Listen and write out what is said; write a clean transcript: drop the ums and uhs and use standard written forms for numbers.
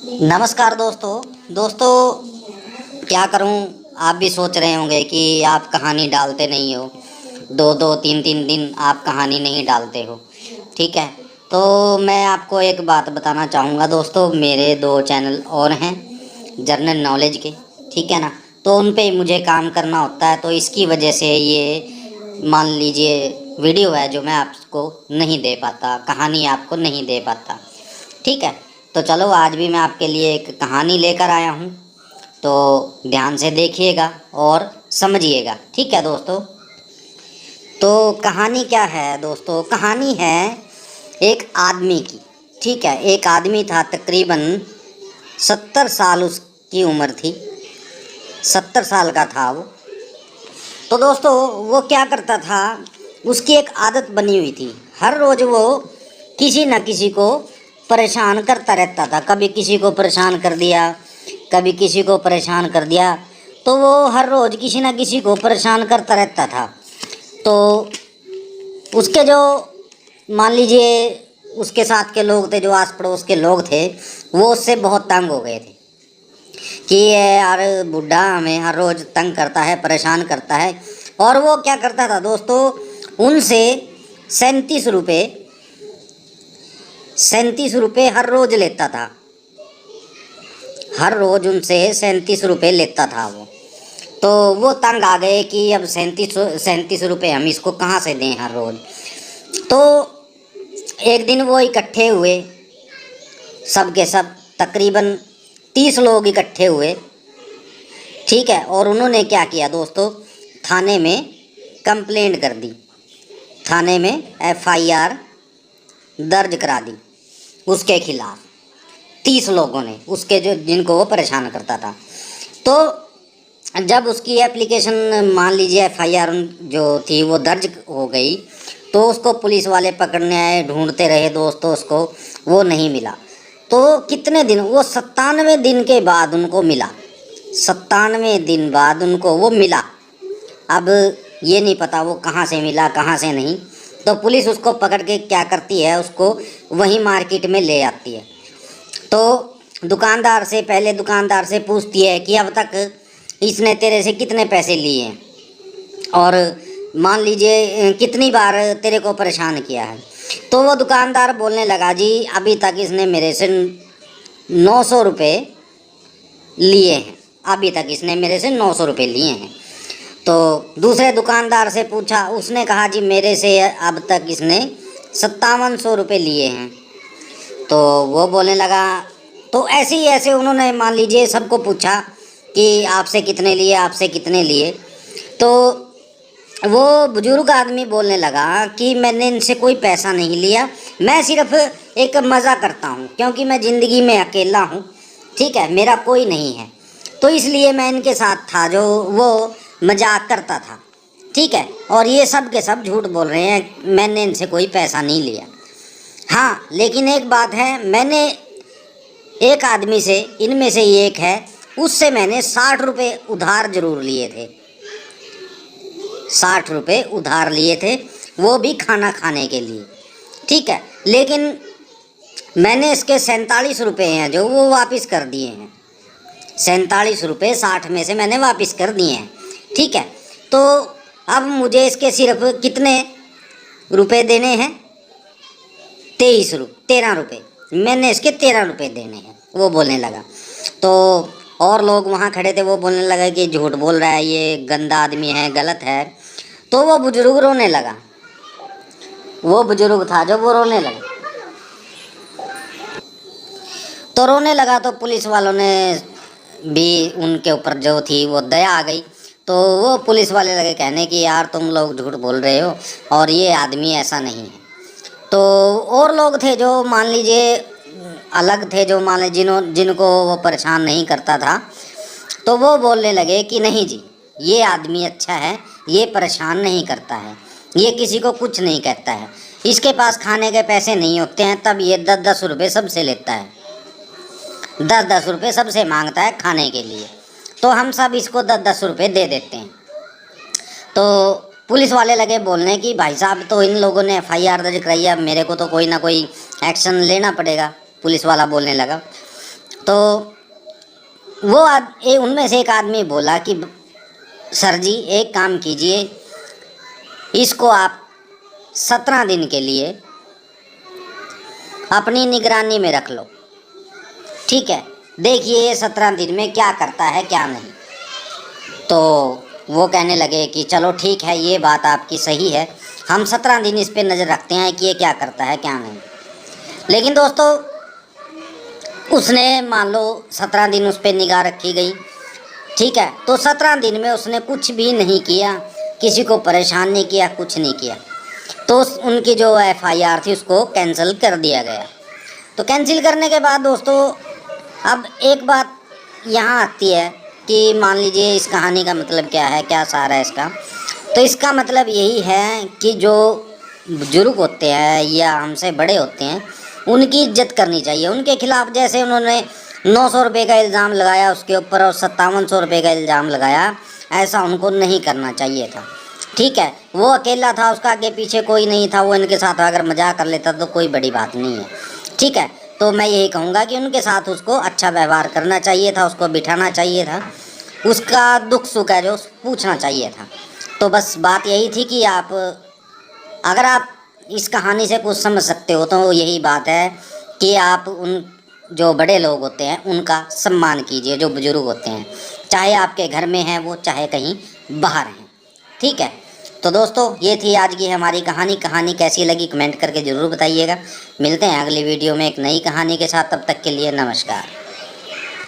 नमस्कार दोस्तों क्या करूं। आप भी सोच रहे होंगे कि आप कहानी डालते नहीं हो, दो दो तीन तीन दिन आप कहानी नहीं डालते हो। ठीक है, तो मैं आपको एक बात बताना चाहूँगा दोस्तों, मेरे दो चैनल और हैं जनरल नॉलेज के। ठीक है ना, तो उन पे मुझे काम करना होता है, तो इसकी वजह से ये मान लीजिए वीडियो है जो मैं आपको नहीं दे पाता, कहानी आपको नहीं दे पाता। ठीक है, तो चलो आज भी मैं आपके लिए एक कहानी लेकर आया हूँ, तो ध्यान से देखिएगा और समझिएगा। ठीक है दोस्तों, तो कहानी क्या है दोस्तों, कहानी है एक आदमी की। ठीक है, एक आदमी था, तकरीबन 70 साल उसकी उम्र थी, 70 साल का था वो। तो दोस्तों वो क्या करता था, उसकी एक आदत बनी हुई थी, हर रोज़ वो किसी न किसी को परेशान करता रहता था। कभी किसी को परेशान कर दिया, कभी किसी को परेशान कर दिया, तो वो हर रोज़ किसी न किसी को परेशान करता रहता था। तो उसके जो मान लीजिए उसके साथ के लोग थे, जो आस पड़ोस के लोग थे, वो उससे बहुत तंग हो गए थे कि ये यार बुढ़ा हमें हर रोज़ तंग करता है, परेशान करता है। और वो क्या करता था दोस्तों, उनसे 37 रुपये हर रोज़ लेता था। हर रोज़ उनसे 37 रुपये लेता था वो। तो वो तंग आ गए कि अब 37 रुपये हम इसको कहाँ से दें हर रोज़। तो एक दिन वो इकट्ठे हुए, सब के सब तकरीबन 30 लोग इकट्ठे हुए। ठीक है, और उन्होंने क्या किया दोस्तों, थाने में कंप्लेंट कर दी, थाने में FIR दर्ज करा दी उसके खिलाफ। 30 लोगों ने, उसके जो जिनको वो परेशान करता था। तो जब उसकी एप्लीकेशन मान लीजिए FIR जो थी वो दर्ज हो गई, तो उसको पुलिस वाले पकड़ने आए, ढूंढते रहे दोस्तों उसको, वो नहीं मिला। तो कितने दिन, वो 97 दिन के बाद उनको मिला, 97 दिन बाद उनको वो मिला। अब ये नहीं पता वो कहाँ से मिला कहाँ से नहीं। तो पुलिस उसको पकड़ के क्या करती है, उसको वहीं मार्केट में ले आती है। तो दुकानदार से, पहले दुकानदार से पूछती है कि अब तक इसने तेरे से कितने पैसे लिए हैं, और मान लीजिए कितनी बार तेरे को परेशान किया है। तो वो दुकानदार बोलने लगा, जी अभी तक इसने मेरे से 900 रुपये लिए हैं, अभी तक इसने मेरे से 900 रुपये लिए हैं। तो दूसरे दुकानदार से पूछा, उसने कहा जी मेरे से अब तक इसने 5700 रुपये लिए हैं। तो वो बोलने लगा, तो ऐसे ही ऐसे उन्होंने मान लीजिए सबको पूछा कि आपसे कितने लिए, आपसे कितने लिए। तो वो बुजुर्ग आदमी बोलने लगा कि मैंने इनसे कोई पैसा नहीं लिया, मैं सिर्फ एक मज़ा करता हूँ, क्योंकि मैं ज़िंदगी में अकेला हूँ। ठीक है, मेरा कोई नहीं है, तो इसलिए मैं इनके साथ था, जो वो मजाक करता था। ठीक है, और ये सब के सब झूठ बोल रहे हैं, मैंने इनसे कोई पैसा नहीं लिया। हाँ, लेकिन एक बात है, मैंने एक आदमी से, इनमें से ही एक है, उससे मैंने 60 रुपये उधार ज़रूर लिए थे, 60 रुपये उधार लिए थे, वो भी खाना खाने के लिए। ठीक है, लेकिन मैंने इसके 47 रुपये हैं जो वो वापस कर दिए हैं, 47 रुपये 60 में से मैंने वापस कर दिए हैं। ठीक है, तो अब मुझे इसके सिर्फ कितने रुपए देने हैं, 13 रुपये, मैंने इसके 13 रुपये देने हैं, वो बोलने लगा। तो और लोग वहाँ खड़े थे, वो बोलने लगा कि झूठ बोल रहा है, ये गंदा आदमी है, गलत है। तो वो बुजुर्ग रोने लगा, वो बुजुर्ग था जो वो रोने लगा। तो रोने लगा तो पुलिस वालों ने भी उनके ऊपर जो थी वो दया आ गई। तो वो पुलिस वाले लगे कहने कि यार तुम लोग झूठ बोल रहे हो और ये आदमी ऐसा नहीं है। तो और लोग थे जो मान लीजिए अलग थे, जो मान लीजिए जिनको वो परेशान नहीं करता था, तो वो बोलने लगे कि नहीं जी, ये आदमी अच्छा है, ये परेशान नहीं करता है, ये किसी को कुछ नहीं कहता है, इसके पास खाने के पैसे नहीं होते हैं, तब ये 10-10 रुपये सबसे लेता है, 10-10 रुपये सबसे मांगता है खाने के लिए, तो हम सब इसको 10-10 रुपये दे देते हैं। तो पुलिस वाले लगे बोलने कि भाई साहब, तो इन लोगों ने FIR दर्ज कराई है, मेरे को तो कोई ना कोई एक्शन लेना पड़ेगा, पुलिस वाला बोलने लगा। तो वो उनमें से एक आदमी बोला कि सर जी एक काम कीजिए, इसको आप 17 दिन के लिए अपनी निगरानी में रख लो, ठीक है, देखिए ये 17 दिन में क्या करता है क्या नहीं। तो वो कहने लगे कि चलो ठीक है, ये बात आपकी सही है, हम 17 दिन इस पे नज़र रखते हैं कि ये क्या करता है क्या नहीं। लेकिन दोस्तों उसने मान लो 17 दिन उस पर निगाह रखी गई, ठीक है, तो 17 दिन में उसने कुछ भी नहीं किया, किसी को परेशान नहीं किया, कुछ नहीं किया। तो उनकी जो FIR थी उसको कैंसिल कर दिया गया। तो कैंसिल करने के बाद दोस्तों अब एक बात यहाँ आती है कि मान लीजिए इस कहानी का मतलब क्या है, क्या सार है इसका। तो इसका मतलब यही है कि जो बुजुर्ग होते हैं या हमसे बड़े होते हैं उनकी इज्जत करनी चाहिए। उनके खिलाफ जैसे उन्होंने 900 रुपये का इल्ज़ाम लगाया उसके ऊपर और 5700 रुपये का इल्ज़ाम लगाया, ऐसा उनको नहीं करना चाहिए था, ठीक है। वो अकेला था, उसका आगे पीछे कोई नहीं था, वो इनके साथ अगर मजाक कर लेता तो कोई बड़ी बात नहीं है, ठीक है। तो मैं यही कहूँगा कि उनके साथ उसको अच्छा व्यवहार करना चाहिए था, उसको बिठाना चाहिए था, उसका दुख सुख है जो पूछना चाहिए था। तो बस बात यही थी कि अगर आप इस कहानी से कुछ समझ सकते हो तो यही बात है कि आप उन जो बड़े लोग होते हैं उनका सम्मान कीजिए, जो बुजुर्ग होते हैं, चाहे आपके घर में हैं वो, चाहे कहीं बाहर हैं, ठीक है। तो दोस्तों ये थी आज की हमारी कहानी कैसी लगी कमेंट करके ज़रूर बताइएगा। मिलते हैं अगली वीडियो में एक नई कहानी के साथ, तब तक के लिए नमस्कार।